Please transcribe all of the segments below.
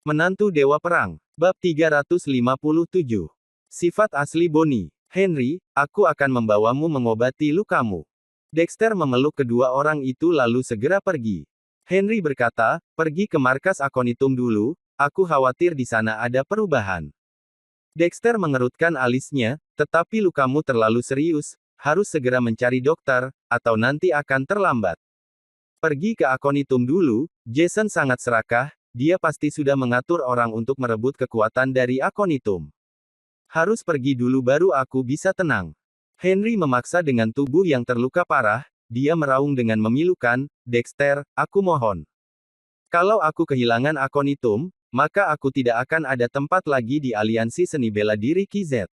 Menantu Dewa Perang. Bab 357. Sifat asli Bonnie. Henry, aku akan membawamu mengobati lukamu. Dexter memeluk kedua orang itu lalu segera pergi. Henry berkata, pergi ke markas Aconitum dulu, aku khawatir di sana ada perubahan. Dexter mengerutkan alisnya, tetapi lukamu terlalu serius, harus segera mencari dokter, atau nanti akan terlambat. Pergi ke Aconitum dulu, Jason sangat serakah, dia pasti sudah mengatur orang untuk merebut kekuatan dari Aconitum. Harus pergi dulu baru aku bisa tenang. Henry memaksa dengan tubuh yang terluka parah, dia meraung dengan memilukan, Dexter, aku mohon. Kalau aku kehilangan Aconitum, maka aku tidak akan ada tempat lagi di aliansi seni bela diri KZ.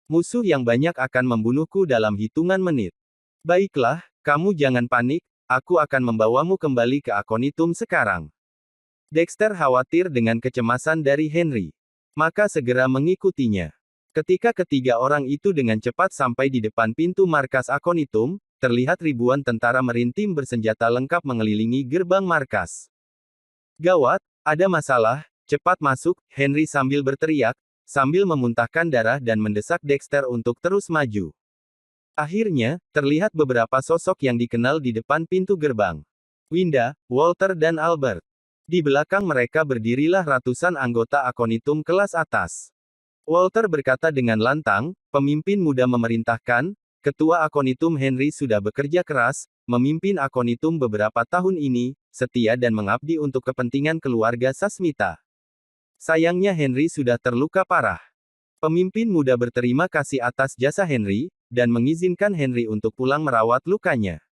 Musuh yang banyak akan membunuhku dalam hitungan menit. Baiklah, kamu jangan panik, aku akan membawamu kembali ke Aconitum sekarang. Dexter khawatir dengan kecemasan dari Henry. Maka segera mengikutinya. Ketika ketiga orang itu dengan cepat sampai di depan pintu markas Aconitum, terlihat ribuan tentara Merintim bersenjata lengkap mengelilingi gerbang markas. Gawat, ada masalah, cepat masuk, Henry sambil berteriak, sambil memuntahkan darah dan mendesak Dexter untuk terus maju. Akhirnya, terlihat beberapa sosok yang dikenal di depan pintu gerbang. Winda, Walter dan Albert. Di belakang mereka berdirilah ratusan anggota Aconitum kelas atas. Walter berkata dengan lantang, pemimpin muda memerintahkan, ketua Aconitum Henry sudah bekerja keras, memimpin Aconitum beberapa tahun ini, setia dan mengabdi untuk kepentingan keluarga Sasmita. Sayangnya Henry sudah terluka parah. Pemimpin muda berterima kasih atas jasa Henry, dan mengizinkan Henry untuk pulang merawat lukanya.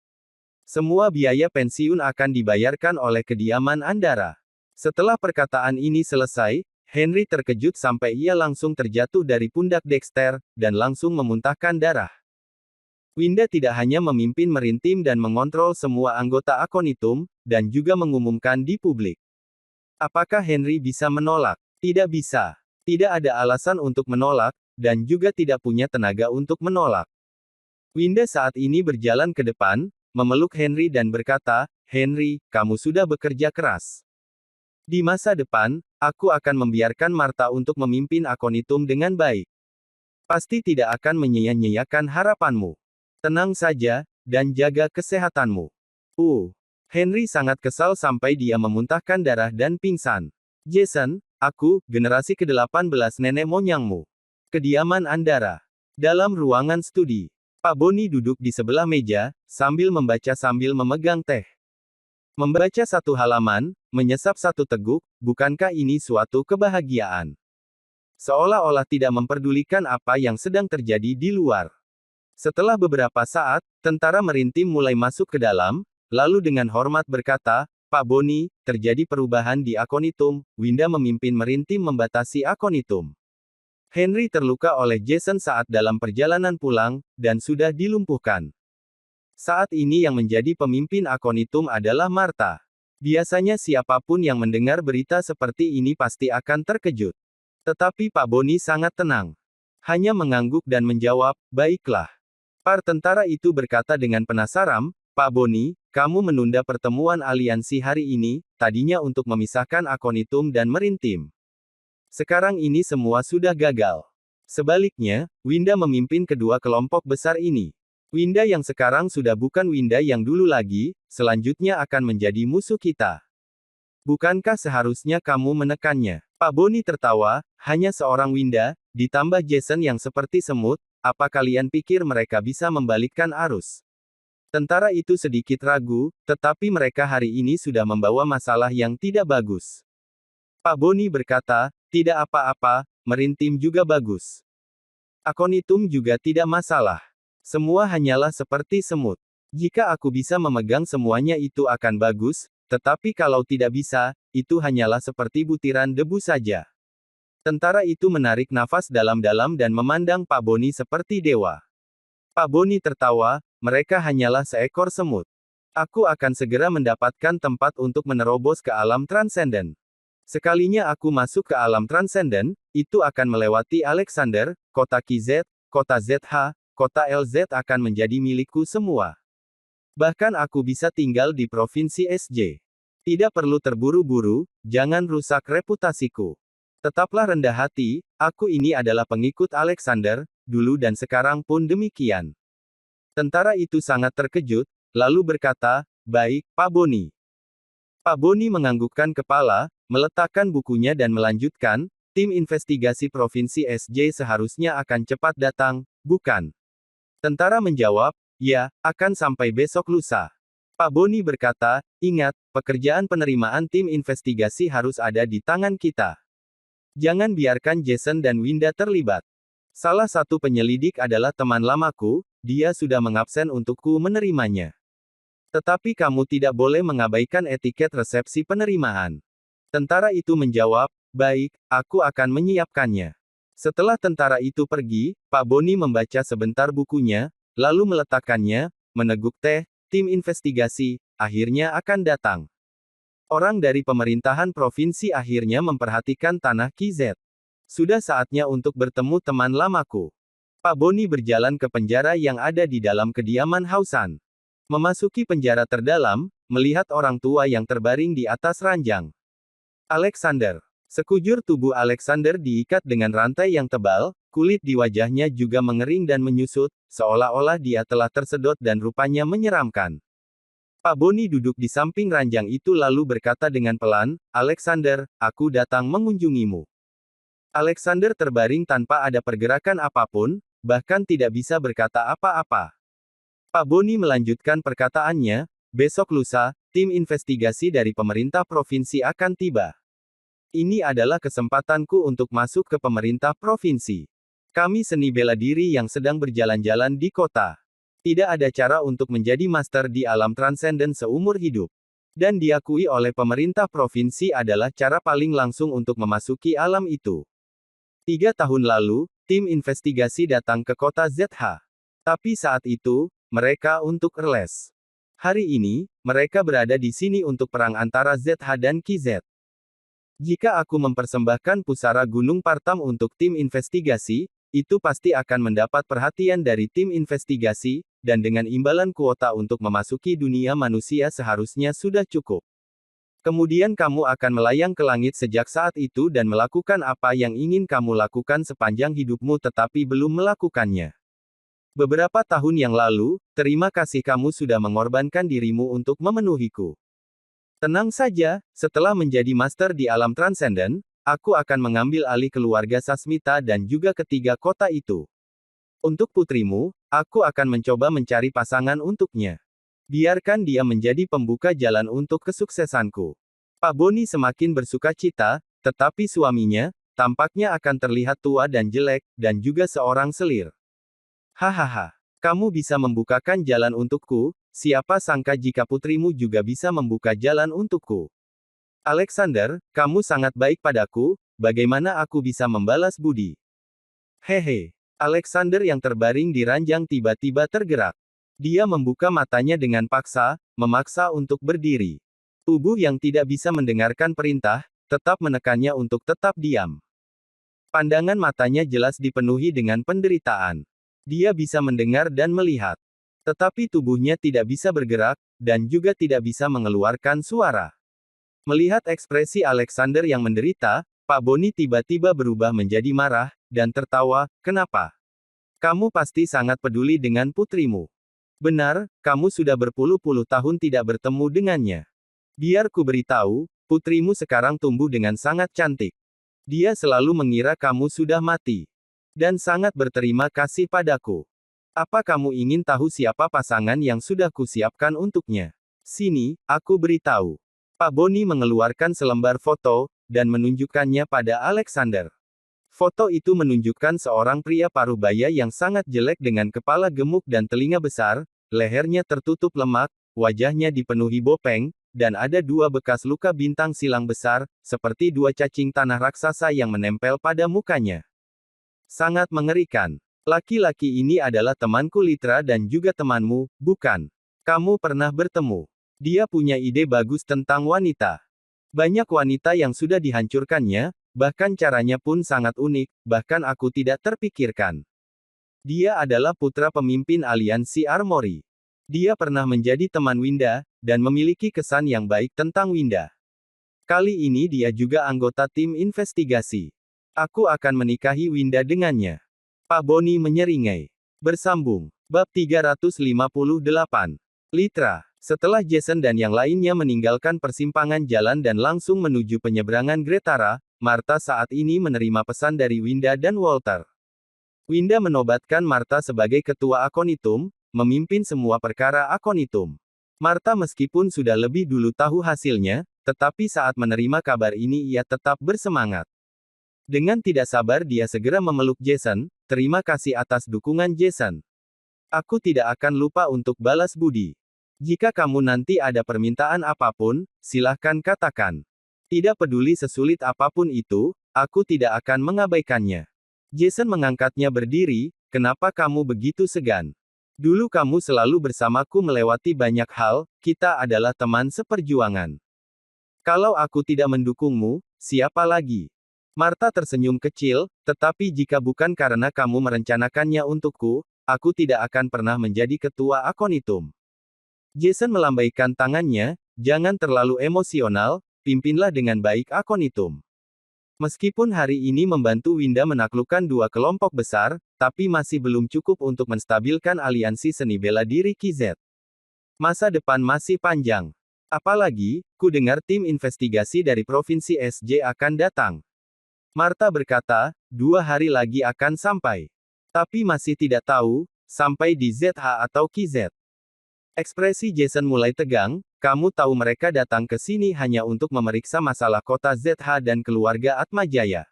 Semua biaya pensiun akan dibayarkan oleh kediaman Andara. Setelah perkataan ini selesai, Henry terkejut sampai ia langsung terjatuh dari pundak Dexter, dan langsung memuntahkan darah. Winda tidak hanya memimpin Merintim dan mengontrol semua anggota Aconitum, dan juga mengumumkan di publik. Apakah Henry bisa menolak? Tidak bisa. Tidak ada alasan untuk menolak, dan juga tidak punya tenaga untuk menolak. Winda saat ini berjalan ke depan, memeluk Henry dan berkata, Henry, kamu sudah bekerja keras. Di masa depan, aku akan membiarkan Martha untuk memimpin Aconitum dengan baik. Pasti tidak akan menyia-nyiakan harapanmu. Tenang saja, dan jaga kesehatanmu. Henry sangat kesal sampai dia memuntahkan darah dan pingsan. Jason, aku, generasi ke-18 nenek moyangmu. Kediaman Andara. Dalam ruangan studi. Pak Boni duduk di sebelah meja, sambil membaca sambil memegang teh. Membaca satu halaman, menyesap satu teguk, bukankah ini suatu kebahagiaan? Seolah-olah tidak memperdulikan apa yang sedang terjadi di luar. Setelah beberapa saat, tentara Merintim mulai masuk ke dalam, lalu dengan hormat berkata, Pak Boni, terjadi perubahan di Aconitum, Winda memimpin Merintim membatasi Aconitum. Henry terluka oleh Jason saat dalam perjalanan pulang, dan sudah dilumpuhkan. Saat ini yang menjadi pemimpin Aconitum adalah Martha. Biasanya siapapun yang mendengar berita seperti ini pasti akan terkejut. Tetapi Pak Boni sangat tenang. Hanya mengangguk dan menjawab, baiklah. Para tentara itu berkata dengan penasaran, Pak Boni, kamu menunda pertemuan aliansi hari ini, tadinya untuk memisahkan Aconitum dan Merintim. Sekarang ini semua sudah gagal. Sebaliknya, Winda memimpin kedua kelompok besar ini. Winda yang sekarang sudah bukan Winda yang dulu lagi, selanjutnya akan menjadi musuh kita. Bukankah seharusnya kamu menekannya? Pak Boni tertawa, hanya seorang Winda, ditambah Jason yang seperti semut, apa kalian pikir mereka bisa membalikkan arus? Tentara itu sedikit ragu, tetapi mereka hari ini sudah membawa masalah yang tidak bagus. Pak Boni berkata, tidak apa-apa, Merintim juga bagus. Aconitum juga tidak masalah. Semua hanyalah seperti semut. Jika aku bisa memegang semuanya itu akan bagus, tetapi kalau tidak bisa, itu hanyalah seperti butiran debu saja. Tentara itu menarik nafas dalam-dalam dan memandang Pak Boni seperti dewa. Pak Boni tertawa, mereka hanyalah seekor semut. Aku akan segera mendapatkan tempat untuk menerobos ke alam transenden. Sekalinya aku masuk ke alam transenden, itu akan melewati Alexander, kota KZ, kota ZH, kota LZ akan menjadi milikku semua. Bahkan aku bisa tinggal di provinsi SJ. Tidak perlu terburu-buru, jangan rusak reputasiku. Tetaplah rendah hati, aku ini adalah pengikut Alexander, dulu dan sekarang pun demikian. Tentara itu sangat terkejut, lalu berkata, baik, Pak Boni. Pak Boni menganggukkan kepala, meletakkan bukunya dan melanjutkan, tim investigasi Provinsi SJ seharusnya akan cepat datang, bukan? Tentara menjawab, ya, akan sampai besok lusa. Pak Boni berkata, ingat, pekerjaan penerimaan tim investigasi harus ada di tangan kita. Jangan biarkan Jason dan Winda terlibat. Salah satu penyelidik adalah teman lamaku, dia sudah mengabsen untukku menerimanya. Tetapi kamu tidak boleh mengabaikan etiket resepsi penerimaan. Tentara itu menjawab, baik, aku akan menyiapkannya. Setelah tentara itu pergi, Pak Boni membaca sebentar bukunya, lalu meletakkannya, meneguk teh, tim investigasi, akhirnya akan datang. Orang dari pemerintahan provinsi akhirnya memperhatikan tanah KZ. Sudah saatnya untuk bertemu teman lamaku. Pak Boni berjalan ke penjara yang ada di dalam kediaman Hausan. Memasuki penjara terdalam, melihat orang tua yang terbaring di atas ranjang. Alexander. Sekujur tubuh Alexander diikat dengan rantai yang tebal, kulit di wajahnya juga mengering dan menyusut, seolah-olah dia telah tersedot dan rupanya menyeramkan. Pak Boni duduk di samping ranjang itu lalu berkata dengan pelan, Alexander, aku datang mengunjungimu. Alexander terbaring tanpa ada pergerakan apapun, bahkan tidak bisa berkata apa-apa. Pak Boni melanjutkan perkataannya, besok lusa, tim investigasi dari pemerintah provinsi akan tiba. Ini adalah kesempatanku untuk masuk ke pemerintah provinsi. Kami seni bela diri yang sedang berjalan-jalan di kota. Tidak ada cara untuk menjadi master di alam transenden seumur hidup. Dan diakui oleh pemerintah provinsi adalah cara paling langsung untuk memasuki alam itu. 3 tahun lalu, tim investigasi datang ke kota ZH. Tapi saat itu, mereka untuk les. Hari ini, mereka berada di sini untuk perang antara ZH dan KZ. Jika aku mempersembahkan pusara Gunung Partam untuk tim investigasi, itu pasti akan mendapat perhatian dari tim investigasi, dan dengan imbalan kuota untuk memasuki dunia manusia seharusnya sudah cukup. Kemudian kamu akan melayang ke langit sejak saat itu dan melakukan apa yang ingin kamu lakukan sepanjang hidupmu tetapi belum melakukannya. Beberapa tahun yang lalu, terima kasih kamu sudah mengorbankan dirimu untuk memenuhiku. Tenang saja, setelah menjadi master di alam transenden, aku akan mengambil alih keluarga Sasmita dan juga ketiga kota itu. Untuk putrimu, aku akan mencoba mencari pasangan untuknya. Biarkan dia menjadi pembuka jalan untuk kesuksesanku. Pak Boni semakin bersukacita, tetapi suaminya, tampaknya akan terlihat tua dan jelek, dan juga seorang selir. Hahaha, kamu bisa membukakan jalan untukku, siapa sangka jika putrimu juga bisa membuka jalan untukku. Alexander, kamu sangat baik padaku, bagaimana aku bisa membalas budi? Hehe. Alexander yang terbaring di ranjang tiba-tiba tergerak. Dia membuka matanya dengan paksa, memaksa untuk berdiri. Tubuh yang tidak bisa mendengarkan perintah, tetap menekannya untuk tetap diam. Pandangan matanya jelas dipenuhi dengan penderitaan. Dia bisa mendengar dan melihat. Tetapi tubuhnya tidak bisa bergerak, dan juga tidak bisa mengeluarkan suara. Melihat ekspresi Alexander yang menderita, Pak Boni tiba-tiba berubah menjadi marah, dan tertawa, kenapa? Kamu pasti sangat peduli dengan putrimu. Benar, kamu sudah berpuluh-puluh tahun tidak bertemu dengannya. Biar ku beritahu, putrimu sekarang tumbuh dengan sangat cantik. Dia selalu mengira kamu sudah mati. Dan sangat berterima kasih padaku. Apa kamu ingin tahu siapa pasangan yang sudah kusiapkan untuknya? Sini, aku beritahu. Pak Boni mengeluarkan selembar foto, dan menunjukkannya pada Alexander. Foto itu menunjukkan seorang pria parubaya yang sangat jelek dengan kepala gemuk dan telinga besar, lehernya tertutup lemak, wajahnya dipenuhi bopeng, dan ada 2 bekas luka bintang silang besar, seperti 2 cacing tanah raksasa yang menempel pada mukanya. Sangat mengerikan. Laki-laki ini adalah temanku Litra dan juga temanmu, bukan? Kamu pernah bertemu. Dia punya ide bagus tentang wanita. Banyak wanita yang sudah dihancurkannya, bahkan caranya pun sangat unik, bahkan aku tidak terpikirkan. Dia adalah putra pemimpin aliansi Armori. Dia pernah menjadi teman Winda, dan memiliki kesan yang baik tentang Winda. Kali ini dia juga anggota tim investigasi. Aku akan menikahi Winda dengannya. Pak Boni menyeringai. Bersambung. Bab 358. Litra. Setelah Jason dan yang lainnya meninggalkan persimpangan jalan dan langsung menuju penyeberangan Gretara, Martha saat ini menerima pesan dari Winda dan Walter. Winda menobatkan Martha sebagai ketua Akonitum, memimpin semua perkara Akonitum. Martha meskipun sudah lebih dulu tahu hasilnya, tetapi saat menerima kabar ini ia tetap bersemangat. Dengan tidak sabar dia segera memeluk Jason. Terima kasih atas dukungan Jason. Aku tidak akan lupa untuk balas budi. Jika kamu nanti ada permintaan apapun, silahkan katakan. Tidak peduli sesulit apapun itu, aku tidak akan mengabaikannya. Jason mengangkatnya berdiri. Kenapa kamu begitu segan? Dulu kamu selalu bersamaku melewati banyak hal, kita adalah teman seperjuangan. Kalau aku tidak mendukungmu, siapa lagi? Martha tersenyum kecil, tetapi jika bukan karena kamu merencanakannya untukku, aku tidak akan pernah menjadi ketua Akonitum. Jason melambaikan tangannya, jangan terlalu emosional, pimpinlah dengan baik Akonitum. Meskipun hari ini membantu Winda menaklukkan dua kelompok besar, tapi masih belum cukup untuk menstabilkan aliansi seni bela diri KZ. Masa depan masih panjang. Apalagi, ku dengar tim investigasi dari Provinsi SJ akan datang. Martha berkata, 2 hari lagi akan sampai. Tapi masih tidak tahu, sampai di ZH atau KZ. Ekspresi Jason mulai tegang, kamu tahu mereka datang ke sini hanya untuk memeriksa masalah kota ZH dan keluarga Atmajaya.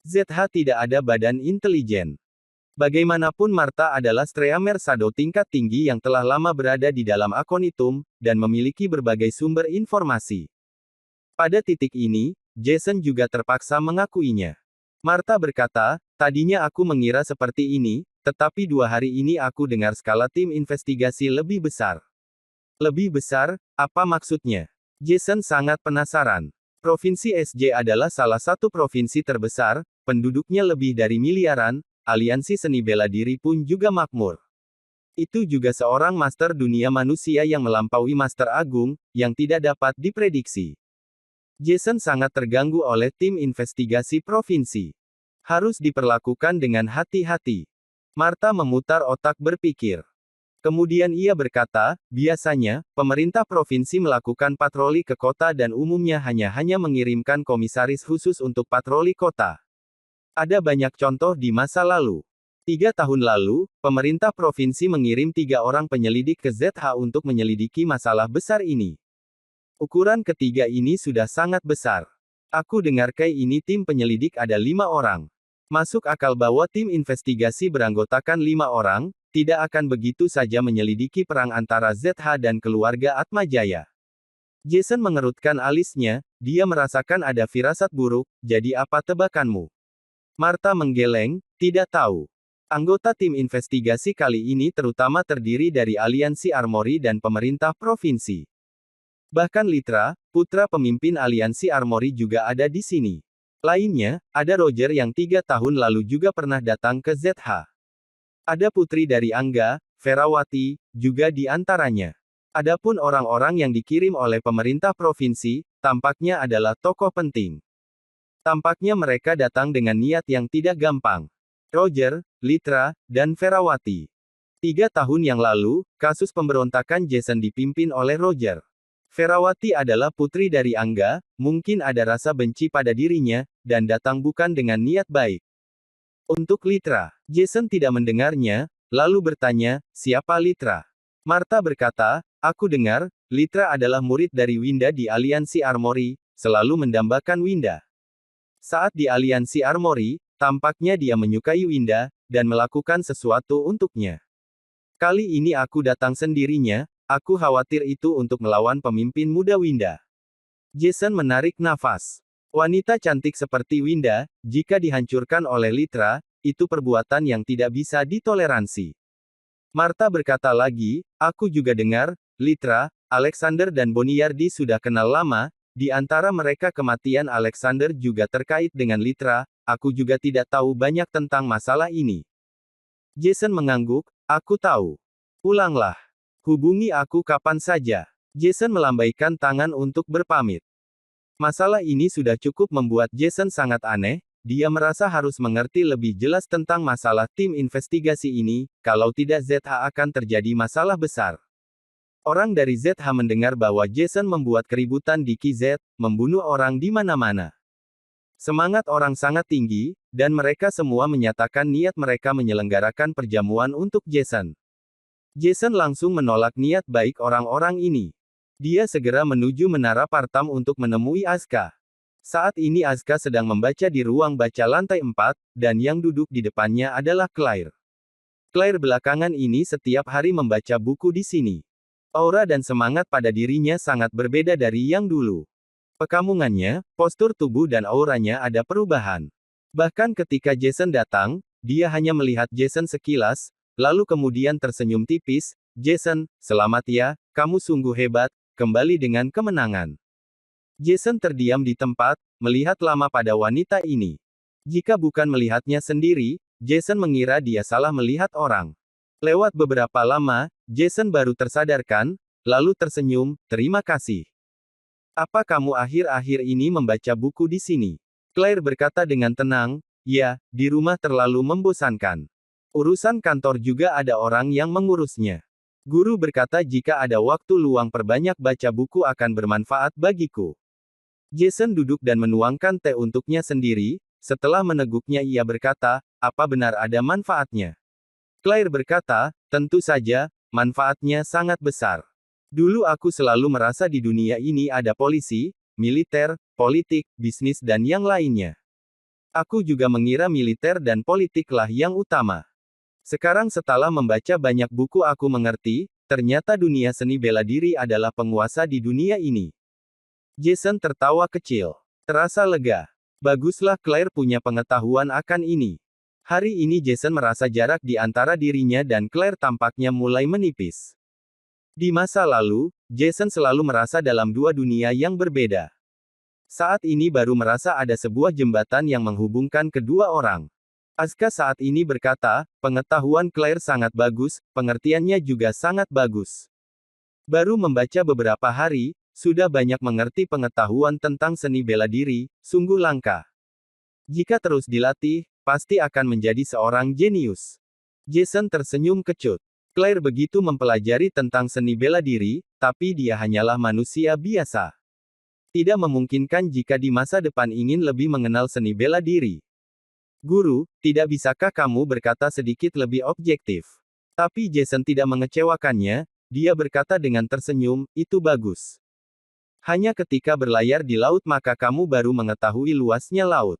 ZH tidak ada badan intelijen. Bagaimanapun Martha adalah Streamer Shadow tingkat tinggi yang telah lama berada di dalam Akonitum, dan memiliki berbagai sumber informasi. Pada titik ini, Jason juga terpaksa mengakuinya. Martha berkata, tadinya aku mengira seperti ini, tetapi 2 hari ini aku dengar skala tim investigasi lebih besar. Lebih besar, apa maksudnya? Jason sangat penasaran. Provinsi SJ adalah salah satu provinsi terbesar, penduduknya lebih dari miliaran, aliansi seni bela diri pun juga makmur. Itu juga seorang master dunia manusia yang melampaui master agung, yang tidak dapat diprediksi. Jason sangat terganggu oleh tim investigasi provinsi. Harus diperlakukan dengan hati-hati. Martha memutar otak berpikir. Kemudian ia berkata, biasanya, pemerintah provinsi melakukan patroli ke kota dan umumnya hanya mengirimkan komisaris khusus untuk patroli kota. Ada banyak contoh di masa lalu. 3 tahun lalu, pemerintah provinsi mengirim 3 orang penyelidik ke ZH untuk menyelidiki masalah besar ini. Ukuran ketiga ini sudah sangat besar. Aku dengar kayak ini tim penyelidik ada 5 orang. Masuk akal bahwa tim investigasi beranggotakan 5 orang, tidak akan begitu saja menyelidiki perang antara ZH dan keluarga Atmajaya. Jason mengerutkan alisnya, dia merasakan ada firasat buruk, jadi apa tebakanmu? Martha menggeleng, tidak tahu. Anggota tim investigasi kali ini terutama terdiri dari aliansi Armory dan pemerintah provinsi. Bahkan Litra, putra pemimpin aliansi Armory juga ada di sini. Lainnya, ada Roger yang 3 tahun lalu juga pernah datang ke ZH. Ada putri dari Angga, Ferawati, juga di antaranya. Adapun orang-orang yang dikirim oleh pemerintah provinsi, tampaknya adalah tokoh penting. Tampaknya mereka datang dengan niat yang tidak gampang. Roger, Litra, dan Ferawati. 3 tahun yang lalu, kasus pemberontakan Jason dipimpin oleh Roger. Ferawati adalah putri dari Angga, mungkin ada rasa benci pada dirinya, dan datang bukan dengan niat baik. Untuk Litra, Jason tidak mendengarnya, lalu bertanya, siapa Litra? Martha berkata, aku dengar, Litra adalah murid dari Winda di Aliansi Armory, selalu mendambakan Winda. Saat di Aliansi Armory, tampaknya dia menyukai Winda, dan melakukan sesuatu untuknya. Kali ini aku datang sendirinya, aku khawatir itu untuk melawan pemimpin muda Winda. Jason menarik nafas. Wanita cantik seperti Winda, jika dihancurkan oleh Litra, itu perbuatan yang tidak bisa ditoleransi. Martha berkata lagi, aku juga dengar, Litra, Alexander dan Boniardi sudah kenal lama, di antara mereka kematian Alexander juga terkait dengan Litra, aku juga tidak tahu banyak tentang masalah ini. Jason mengangguk, aku tahu. Ulanglah. Hubungi aku kapan saja. Jason melambaikan tangan untuk berpamit. Masalah ini sudah cukup membuat Jason sangat aneh, dia merasa harus mengerti lebih jelas tentang masalah tim investigasi ini, kalau tidak ZH akan terjadi masalah besar. Orang dari ZH mendengar bahwa Jason membuat keributan di KZ, membunuh orang di mana-mana. Semangat orang sangat tinggi, dan mereka semua menyatakan niat mereka menyelenggarakan perjamuan untuk Jason. Jason langsung menolak niat baik orang-orang ini. Dia segera menuju menara Partam untuk menemui Asuka. Saat ini Asuka sedang membaca di ruang baca lantai 4, dan yang duduk di depannya adalah Claire. Claire belakangan ini setiap hari membaca buku di sini. Aura dan semangat pada dirinya sangat berbeda dari yang dulu. Pekamungannya, postur tubuh dan auranya ada perubahan. Bahkan ketika Jason datang, dia hanya melihat Jason sekilas, lalu kemudian tersenyum tipis. Jason, selamat ya, kamu sungguh hebat, kembali dengan kemenangan. Jason terdiam di tempat, melihat lama pada wanita ini. Jika bukan melihatnya sendiri, Jason mengira dia salah melihat orang. Lewat beberapa lama, Jason baru tersadarkan, lalu tersenyum, terima kasih. Apa kamu akhir-akhir ini membaca buku di sini? Claire berkata dengan tenang, ya, di rumah terlalu membosankan. Urusan kantor juga ada orang yang mengurusnya. Guru berkata jika ada waktu luang perbanyak baca buku akan bermanfaat bagiku. Jason duduk dan menuangkan teh untuknya sendiri, setelah meneguknya ia berkata, apa benar ada manfaatnya? Claire berkata, tentu saja, manfaatnya sangat besar. Dulu aku selalu merasa di dunia ini ada polisi, militer, politik, bisnis dan yang lainnya. Aku juga mengira militer dan politiklah yang utama. Sekarang setelah membaca banyak buku aku mengerti, ternyata dunia seni bela diri adalah penguasa di dunia ini. Jason tertawa kecil. Terasa lega. Baguslah Claire punya pengetahuan akan ini. Hari ini Jason merasa jarak di antara dirinya dan Claire tampaknya mulai menipis. Di masa lalu, Jason selalu merasa dalam dua dunia yang berbeda. Saat ini baru merasa ada sebuah jembatan yang menghubungkan kedua orang. Asuka saat ini berkata, pengetahuan Claire sangat bagus, pengertiannya juga sangat bagus. Baru membaca beberapa hari, sudah banyak mengerti pengetahuan tentang seni bela diri, sungguh langka. Jika terus dilatih, pasti akan menjadi seorang jenius. Jason tersenyum kecut. Claire begitu mempelajari tentang seni bela diri, tapi dia hanyalah manusia biasa. Tidak memungkinkan jika di masa depan ingin lebih mengenal seni bela diri. Guru, tidak bisakah kamu berkata sedikit lebih objektif? Tapi Jason tidak mengecewakannya, dia berkata dengan tersenyum, itu bagus. Hanya ketika berlayar di laut maka kamu baru mengetahui luasnya laut.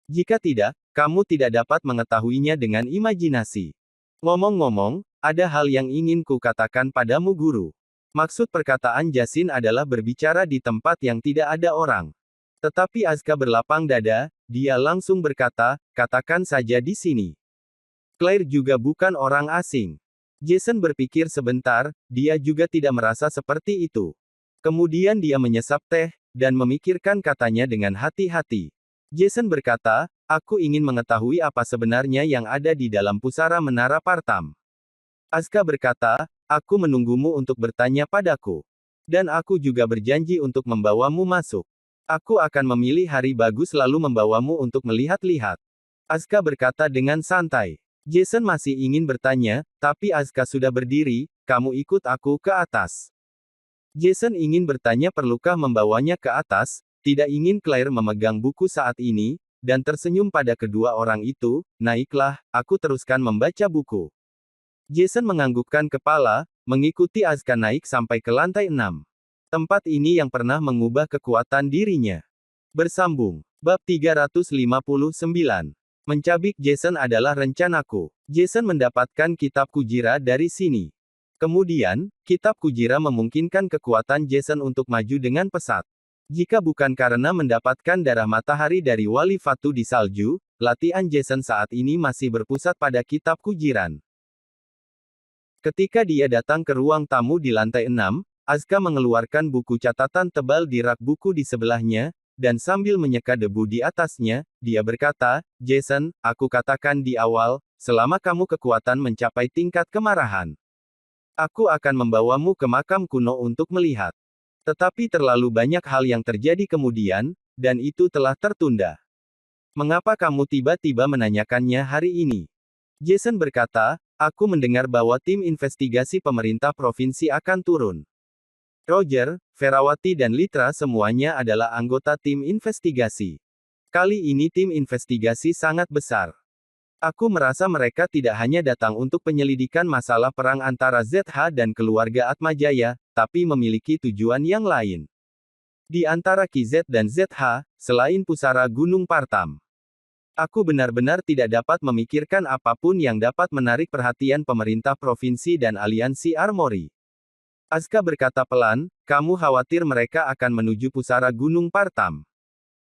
Jika tidak, kamu tidak dapat mengetahuinya dengan imajinasi. Ngomong-ngomong, ada hal yang ingin ku katakan padamu guru. Maksud perkataan Jason adalah berbicara di tempat yang tidak ada orang. Tetapi Asuka berlapang dada, dia langsung berkata, katakan saja di sini. Claire juga bukan orang asing. Jason berpikir sebentar, dia juga tidak merasa seperti itu. Kemudian dia menyesap teh, dan memikirkan katanya dengan hati-hati. Jason berkata, aku ingin mengetahui apa sebenarnya yang ada di dalam pusara menara Partam. Asuka berkata, aku menunggumu untuk bertanya padaku. Dan aku juga berjanji untuk membawamu masuk. Aku akan memilih hari bagus lalu membawamu untuk melihat-lihat. Asuka berkata dengan santai. Jason masih ingin bertanya, tapi Asuka sudah berdiri, kamu ikut aku ke atas. Jason ingin bertanya perlukah membawanya ke atas, tidak ingin Claire memegang buku saat ini, dan tersenyum pada kedua orang itu, naiklah, aku teruskan membaca buku. Jason menganggukkan kepala, mengikuti Asuka naik sampai ke lantai 6. Tempat ini yang pernah mengubah kekuatan dirinya. Bersambung. Bab 359. Mencabik Jason adalah rencanaku. Jason mendapatkan kitab Kujira dari sini. Kemudian, kitab Kujira memungkinkan kekuatan Jason untuk maju dengan pesat. Jika bukan karena mendapatkan darah matahari dari Wali Fatu di salju, latihan Jason saat ini masih berpusat pada kitab Kujiran. Ketika dia datang ke ruang tamu di lantai 6, Asuka mengeluarkan buku catatan tebal di rak buku di sebelahnya, dan sambil menyeka debu di atasnya, dia berkata, Jason, aku katakan di awal, selama kamu kekuatan mencapai tingkat kemarahan. Aku akan membawamu ke makam kuno untuk melihat. Tetapi terlalu banyak hal yang terjadi kemudian, dan itu telah tertunda. Mengapa kamu tiba-tiba menanyakannya hari ini? Jason berkata, aku mendengar bahwa tim investigasi pemerintah provinsi akan turun. Roger, Ferawati dan Litra semuanya adalah anggota tim investigasi. Kali ini tim investigasi sangat besar. Aku merasa mereka tidak hanya datang untuk penyelidikan masalah perang antara ZH dan keluarga Atmajaya, tapi memiliki tujuan yang lain. Di antara KZ dan ZH, selain pusara Gunung Partam. Aku benar-benar tidak dapat memikirkan apapun yang dapat menarik perhatian pemerintah provinsi dan aliansi Armori. Asuka berkata pelan, kamu khawatir mereka akan menuju pusara Gunung Partam.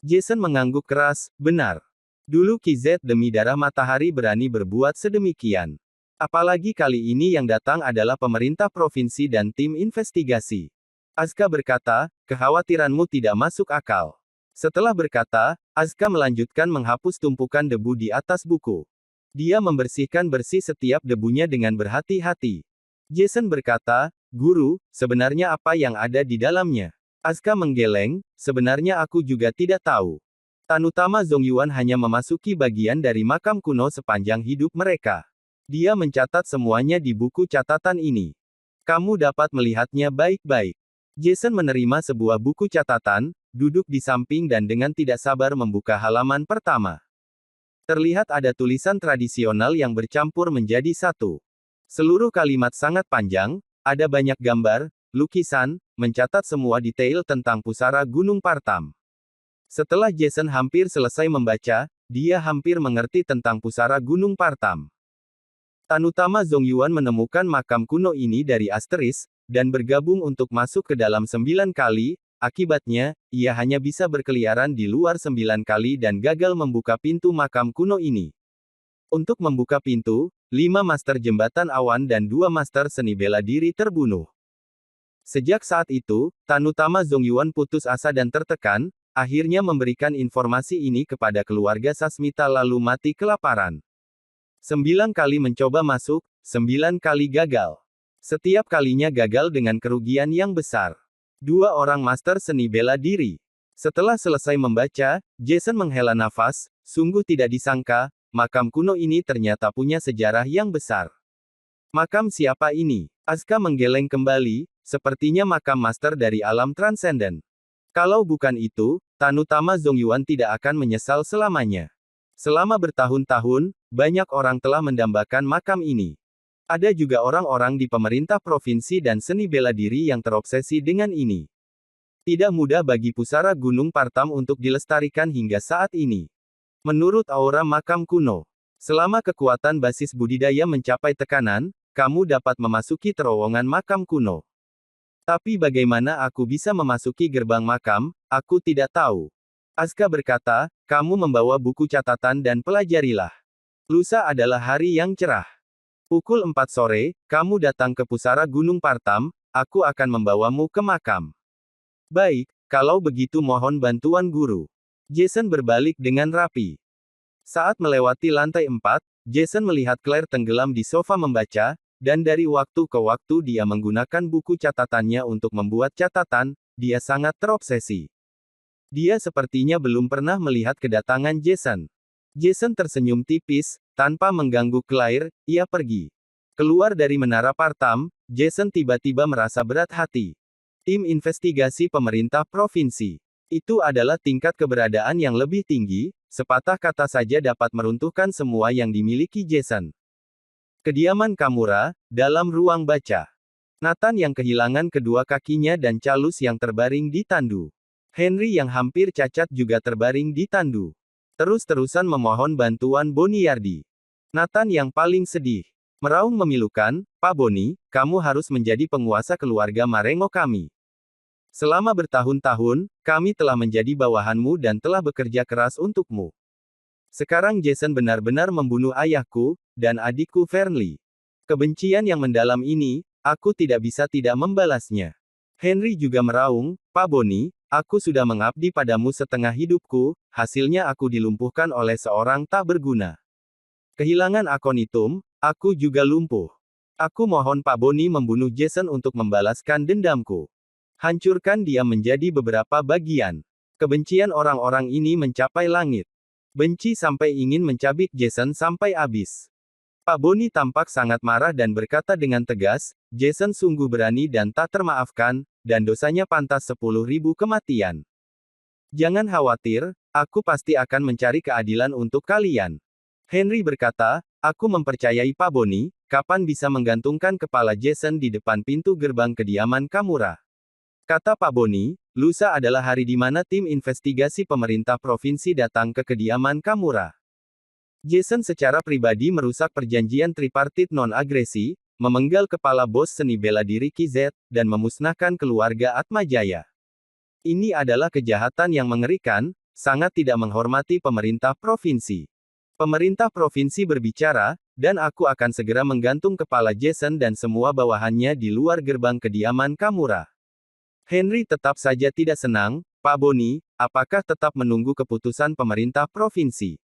Jason mengangguk keras, benar. Dulu KZ demi darah matahari berani berbuat sedemikian. Apalagi kali ini yang datang adalah pemerintah provinsi dan tim investigasi. Asuka berkata, kekhawatiranmu tidak masuk akal. Setelah berkata, Asuka melanjutkan menghapus tumpukan debu di atas buku. Dia membersihkan bersih setiap debunya dengan berhati-hati. Jason berkata, Guru, sebenarnya apa yang ada di dalamnya? Asuka menggeleng, sebenarnya aku juga tidak tahu. Tanutama Zongyuan hanya memasuki bagian dari makam kuno sepanjang hidup mereka. Dia mencatat semuanya di buku catatan ini. Kamu dapat melihatnya baik-baik. Jason menerima sebuah buku catatan, duduk di samping dan dengan tidak sabar membuka halaman pertama. Terlihat ada tulisan tradisional yang bercampur menjadi satu. Seluruh kalimat sangat panjang, ada banyak gambar, lukisan, mencatat semua detail tentang pusara Gunung Partam. Setelah Jason hampir selesai membaca, dia hampir mengerti tentang pusara Gunung Partam. Tanutama Zongyuan menemukan makam kuno ini dari asteris, dan bergabung untuk masuk ke dalam 9 kali, akibatnya, ia hanya bisa berkeliaran di luar 9 kali dan gagal membuka pintu makam kuno ini. Untuk membuka pintu, 5 master jembatan awan dan 2 master seni bela diri terbunuh. Sejak saat itu, Tanutama Zongyuan putus asa dan tertekan, akhirnya memberikan informasi ini kepada keluarga Sasmita lalu mati kelaparan. 9 kali mencoba masuk, 9 kali gagal. Setiap kalinya gagal dengan kerugian yang besar. 2 orang master seni bela diri. Setelah selesai membaca, Jason menghela nafas, sungguh tidak disangka, makam kuno ini ternyata punya sejarah yang besar. Makam siapa ini? Asuka menggeleng kembali, sepertinya makam master dari alam transenden. Kalau bukan itu, Tanutama Zongyuan tidak akan menyesal selamanya. Selama bertahun-tahun, banyak orang telah mendambakan makam ini. Ada juga orang-orang di pemerintah provinsi dan seni bela diri yang terobsesi dengan ini. Tidak mudah bagi pusara Gunung Partam untuk dilestarikan hingga saat ini. Menurut aura makam kuno, selama kekuatan basis budidaya mencapai tekanan, kamu dapat memasuki terowongan makam kuno. Tapi bagaimana aku bisa memasuki gerbang makam, aku tidak tahu. Asuka berkata, kamu membawa buku catatan dan pelajarilah. Lusa adalah hari yang cerah. Pukul 4 sore, kamu datang ke pusara Gunung Partam, aku akan membawamu ke makam. Baik, kalau begitu mohon bantuan guru. Jason berbalik dengan rapi. Saat melewati lantai 4, Jason melihat Claire tenggelam di sofa membaca, dan dari waktu ke waktu dia menggunakan buku catatannya untuk membuat catatan, dia sangat terobsesi. Dia sepertinya belum pernah melihat kedatangan Jason. Jason tersenyum tipis, tanpa mengganggu Claire, ia pergi. Keluar dari menara Partam, Jason tiba-tiba merasa berat hati. Tim investigasi pemerintah provinsi. Itu adalah tingkat keberadaan yang lebih tinggi, sepatah kata saja dapat meruntuhkan semua yang dimiliki Jason. Kediaman Kamura, dalam ruang baca. Nathan yang kehilangan kedua kakinya dan Calus yang terbaring di tandu. Henry yang hampir cacat juga terbaring di tandu. Terus-terusan memohon bantuan Boniyardi. Nathan yang paling sedih. Meraung memilukan, Pak Boni, kamu harus menjadi penguasa keluarga Marengo kami. Selama bertahun-tahun, kami telah menjadi bawahanmu dan telah bekerja keras untukmu. Sekarang Jason benar-benar membunuh ayahku, dan adikku Fernley. Kebencian yang mendalam ini, aku tidak bisa tidak membalasnya. Henry juga meraung, Pak Boni, aku sudah mengabdi padamu setengah hidupku, hasilnya aku dilumpuhkan oleh seorang tak berguna. Kehilangan akonitum, aku juga lumpuh. Aku mohon Pak Boni membunuh Jason untuk membalaskan dendamku. Hancurkan dia menjadi beberapa bagian. Kebencian orang-orang ini mencapai langit. Benci sampai ingin mencabik Jason sampai habis. Pak Boni tampak sangat marah dan berkata dengan tegas, Jason sungguh berani dan tak termaafkan, dan dosanya pantas 10.000 kematian. Jangan khawatir, aku pasti akan mencari keadilan untuk kalian. Henry berkata, aku mempercayai Pak Boni, kapan bisa menggantungkan kepala Jason di depan pintu gerbang kediaman Kamura. Kata Pak Boni, lusa adalah hari di mana tim investigasi pemerintah provinsi datang ke kediaman Kamura. Jason secara pribadi merusak perjanjian tripartit non-agresi, memenggal kepala bos seni bela diri KZ, dan memusnahkan keluarga Atmajaya. Ini adalah kejahatan yang mengerikan, sangat tidak menghormati pemerintah provinsi. Pemerintah provinsi berbicara, dan aku akan segera menggantung kepala Jason dan semua bawahannya di luar gerbang kediaman Kamura. Henry tetap saja tidak senang, Pak Boni, apakah tetap menunggu keputusan pemerintah provinsi?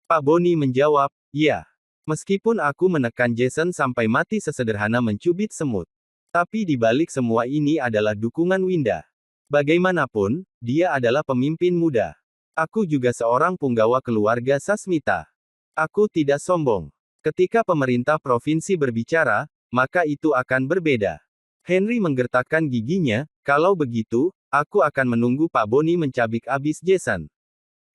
Pak Boni menjawab, ya. Meskipun aku menekan Jason sampai mati sesederhana mencubit semut. Tapi di balik semua ini adalah dukungan Winda. Bagaimanapun, dia adalah pemimpin muda. Aku juga seorang punggawa keluarga Sasmita. Aku tidak sombong. Ketika pemerintah provinsi berbicara, maka itu akan berbeda. Henry menggertakkan giginya, kalau begitu, aku akan menunggu Pak Boni mencabik habis Jason.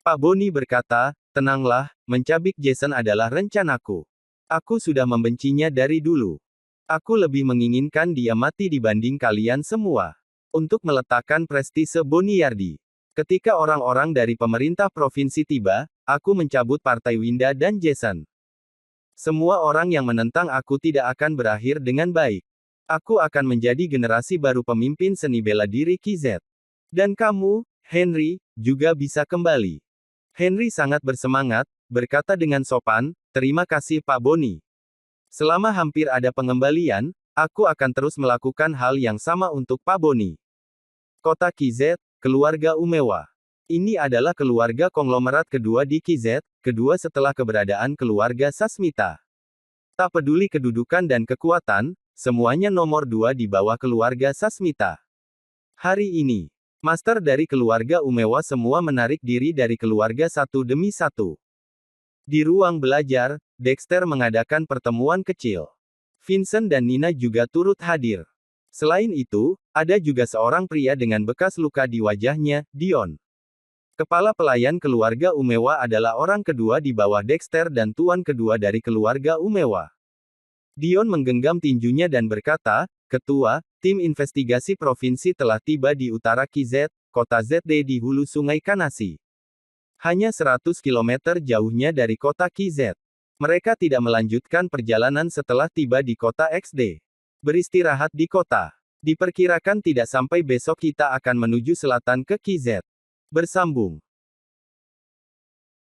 Pak Boni berkata, tenanglah, mencabik Jason adalah rencanaku. Aku sudah membencinya dari dulu. Aku lebih menginginkan dia mati dibanding kalian semua. Untuk meletakkan prestise Boniyardi. Ketika orang-orang dari pemerintah provinsi tiba, aku mencabut partai Winda dan Jason. Semua orang yang menentang aku tidak akan berakhir dengan baik. Aku akan menjadi generasi baru pemimpin seni bela diri KZ. Dan kamu, Henry, juga bisa kembali. Henry sangat bersemangat, berkata dengan sopan, terima kasih Pak Boni. Selama hampir ada pengembalian, aku akan terus melakukan hal yang sama untuk Pak Boni. Kota KZ, keluarga Umewa. Ini adalah keluarga konglomerat kedua di KZ, kedua setelah keberadaan keluarga Sasmita. Tak peduli kedudukan dan kekuatan, semuanya nomor 2 di bawah keluarga Sasmita. Hari ini, master dari keluarga Umewa semua menarik diri dari keluarga satu demi satu. Di ruang belajar, Dexter mengadakan pertemuan kecil. Vincent dan Nina juga turut hadir. Selain itu, ada juga seorang pria dengan bekas luka di wajahnya, Dion. Kepala pelayan keluarga Umewa adalah orang kedua di bawah Dexter dan tuan kedua dari keluarga Umewa. Dion menggenggam tinjunya dan berkata, Ketua, tim investigasi provinsi telah tiba di utara KZ, kota ZD di hulu sungai Kanasi. Hanya 100 km jauhnya dari kota KZ. Mereka tidak melanjutkan perjalanan setelah tiba di kota XD. Beristirahat di kota. Diperkirakan tidak sampai besok kita akan menuju selatan ke KZ. Bersambung.